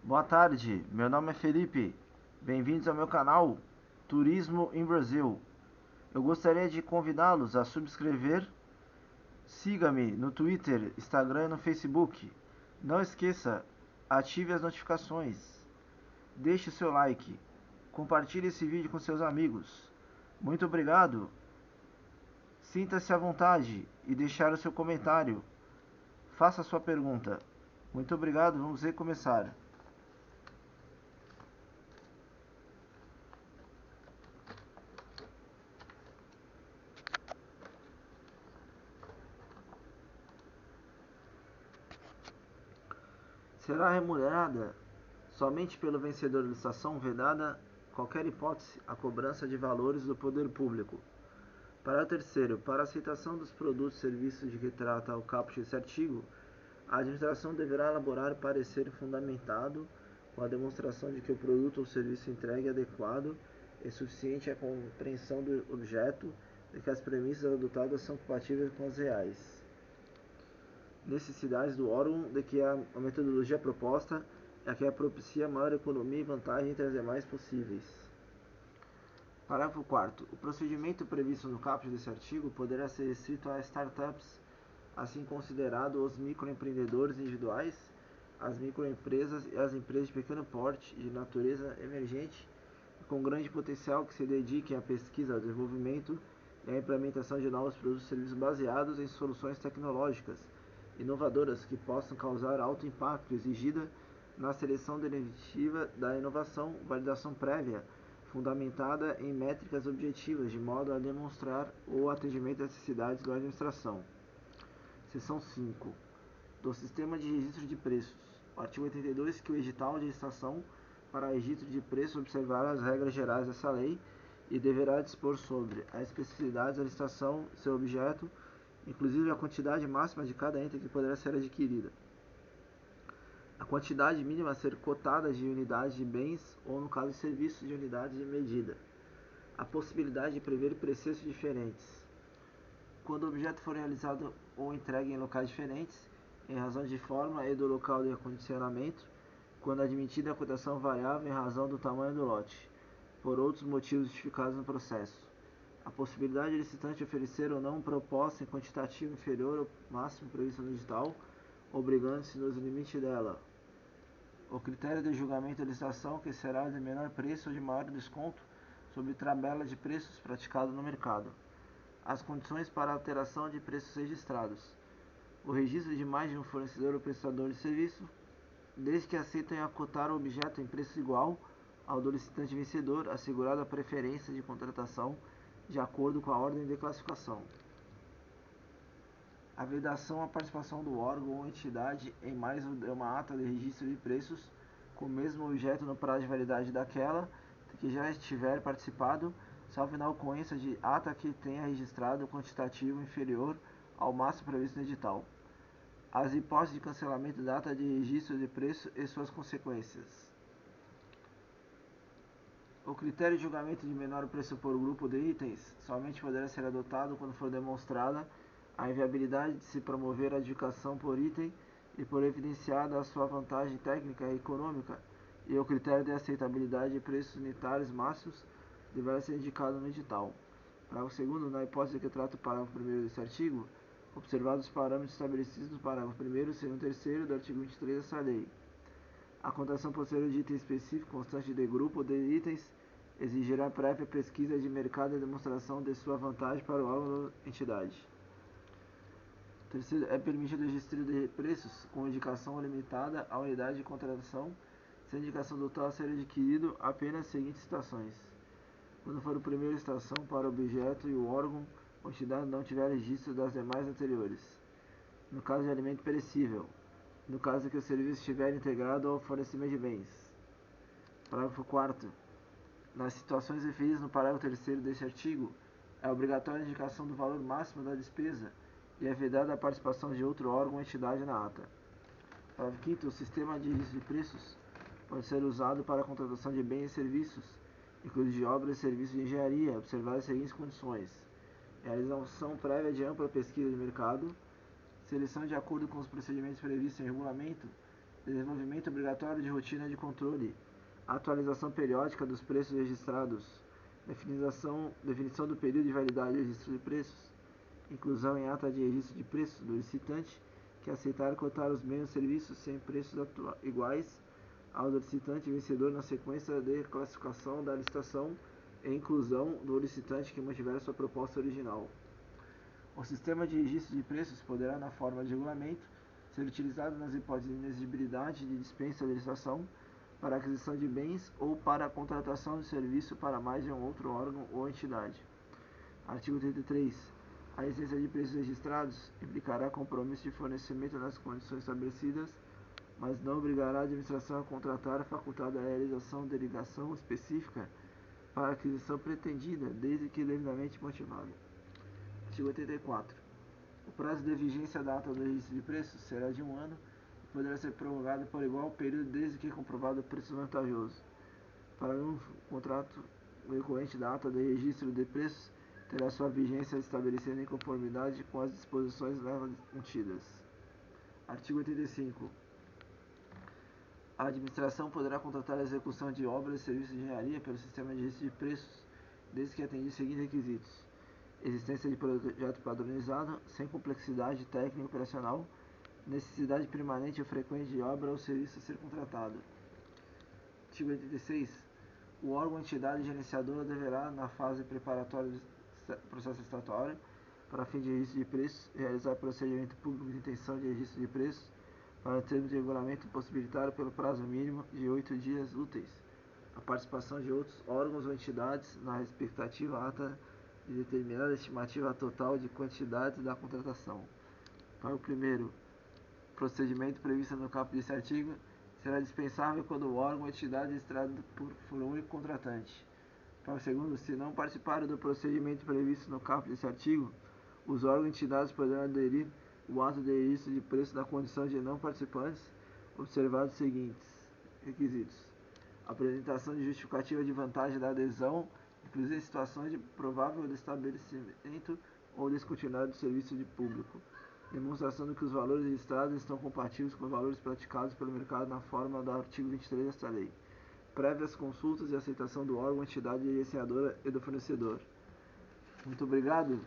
Boa tarde, meu nome é Felipe. Bem-vindos ao meu canal Turismo em Brasil. Eu gostaria de convidá-los a subscrever. Siga-me no Twitter, Instagram e no Facebook. Não esqueça, ative as notificações. Deixe o seu like. Compartilhe esse vídeo com seus amigos. Muito obrigado. Sinta-se à vontade e deixar o seu comentário. Faça a sua pergunta. Muito obrigado, vamos recomeçar. Será remunerada somente pelo vencedor da licitação, vedada qualquer hipótese a cobrança de valores do poder público. Parágrafo terceiro. Para a aceitação dos produtos e serviços de que trata o caput deste artigo, a administração deverá elaborar parecer fundamentado com a demonstração de que o produto ou serviço entregue é adequado e suficiente à compreensão do objeto e que as premissas adotadas são compatíveis com as reais necessidades do órgão, de que a metodologia proposta é a que propicia maior economia e vantagem entre as demais possíveis. Parágrafo 4º. O procedimento previsto no caput desse artigo poderá ser restrito a startups, assim considerado os microempreendedores individuais, as microempresas e as empresas de pequeno porte de natureza emergente e com grande potencial que se dediquem à pesquisa, desenvolvimento e à implementação de novos produtos e serviços baseados em soluções tecnológicas inovadoras que possam causar alto impacto exigida na seleção definitiva da inovação, validação prévia, fundamentada em métricas objetivas, de modo a demonstrar o atendimento às necessidades da administração. Seção 5. Do Sistema de Registro de Preços. O artigo 82, que o edital de licitação para registro de preços observará as regras gerais dessa lei e deverá dispor sobre as especificidades da licitação, seu objeto, inclusive a quantidade máxima de cada item que poderá ser adquirida, a quantidade mínima a ser cotada de unidades de bens ou, no caso de serviços, de unidades de medida, a possibilidade de prever preços diferentes, quando o objeto for realizado ou entregue em locais diferentes, em razão de forma e do local de acondicionamento, quando admitida a cotação variável em razão do tamanho do lote, por outros motivos justificados no processo, a possibilidade de licitante oferecer ou não proposta em quantitativo inferior ao máximo previsto no edital, obrigando-se nos limites dela. O critério de julgamento da licitação, que será de menor preço ou de maior desconto sobre tabela de preços praticado no mercado. As condições para alteração de preços registrados. O registro de mais de um fornecedor ou prestador de serviço, desde que aceitem acotar o objeto em preço igual ao do licitante vencedor, assegurada a preferência de contratação de acordo com a ordem de classificação. A vedação à participação do órgão ou entidade em mais de uma ata de registro de preços com o mesmo objeto no prazo de validade daquela que já estiver participado, salvo na ocorrência de ata que tenha registrado o quantitativo inferior ao máximo previsto no edital. As hipóteses de cancelamento da ata de registro de preço e suas consequências. O critério de julgamento de menor preço por grupo de itens somente poderá ser adotado quando for demonstrada a inviabilidade de se promover a adjudicação por item e por evidenciada a sua vantagem técnica e econômica, e o critério de aceitabilidade de preços unitários máximos deverá ser indicado no edital. Parágrafo 2º. Na hipótese que trata o parágrafo 1º deste artigo, observados os parâmetros estabelecidos no parágrafo 1º, 2º e 3º do artigo 23 desta lei, a cotação posterior de item específico constante de grupo de itens exigirá prévia pesquisa de mercado e demonstração de sua vantagem para o órgão ou entidade. Terceiro, é permitido o registro de preços com indicação limitada à unidade de contratação, sem indicação do tal a ser adquirido apenas as seguintes situações: quando for a primeira licitação para o objeto e o órgão ou entidade não tiver registro das demais anteriores, no caso de alimento perecível, no caso em que o serviço estiver integrado ao fornecimento de bens. Parágrafo 4º. Nas situações referidas no parágrafo 3º deste artigo, é obrigatória a indicação do valor máximo da despesa e é vedada a participação de outro órgão ou entidade na ata. Parágrafo 5º. O sistema de registro de preços pode ser usado para a contratação de bens e serviços, incluindo de obras e serviços de engenharia, observadas as seguintes condições: realização prévia de ampla pesquisa de mercado, seleção de acordo com os procedimentos previstos em regulamento desenvolvimento obrigatório de rotina de controle, atualização periódica dos preços registrados, definição do período de validade do registro de preços, inclusão em ata de registro de preços do licitante que aceitar cotar os mesmos serviços sem preços iguais ao do licitante vencedor na sequência de classificação da licitação e inclusão do licitante que mantiver sua proposta original. O sistema de registro de preços poderá, na forma de regulamento, ser utilizado nas hipóteses de inexigibilidade de dispensa de licitação, para aquisição de bens ou para a contratação de serviço para mais de um outro órgão ou entidade. Artigo 33. A existência de preços registrados implicará compromisso de fornecimento nas condições estabelecidas, mas não obrigará a administração a contratar facultada a realização de ligação específica para a aquisição pretendida, desde que devidamente motivado. Artigo 84. O prazo de vigência da ata do registro de preços será de 1 ano e poderá ser prorrogado por igual período desde que comprovado o preço vantajoso. Para um contrato decorrente da ata de registro de preços, terá sua vigência estabelecida em conformidade com as disposições nela contidas. Artigo 85. A administração poderá contratar a execução de obras e serviços de engenharia pelo sistema de registro de preços, desde que atendidos os seguintes requisitos: existência de projeto padronizado, sem complexidade técnica e operacional, necessidade permanente ou frequente de obra ou serviço a ser contratado. Artigo 86. O órgão ou entidade gerenciadora deverá, na fase preparatória do processo licitatório, para fim de registro de preços, realizar procedimento público de intenção de registro de preços, para termos de regulamento possibilitar pelo prazo mínimo de 8 dias úteis a participação de outros órgãos ou entidades na respectiva ata de determinar a estimativa total de quantidades da contratação. Parágrafo 1º. Procedimento previsto no caput deste artigo será dispensável quando o órgão ou entidade registrado for o único contratante. Parágrafo 2º. Se não participarem do procedimento previsto no caput deste artigo, os órgãos e entidades poderão aderir o ato de registro de preço na condição de não participantes, observados os seguintes requisitos: apresentação de justificativa de vantagem da adesão, inclusive em situações de provável estabelecimento ou descontinuidade do serviço de público, demonstração de que os valores registrados estão compatíveis com os valores praticados pelo mercado na forma do artigo 23 desta lei, prévias consultas e aceitação do órgão, entidade gerenciadora e do fornecedor. Muito obrigado.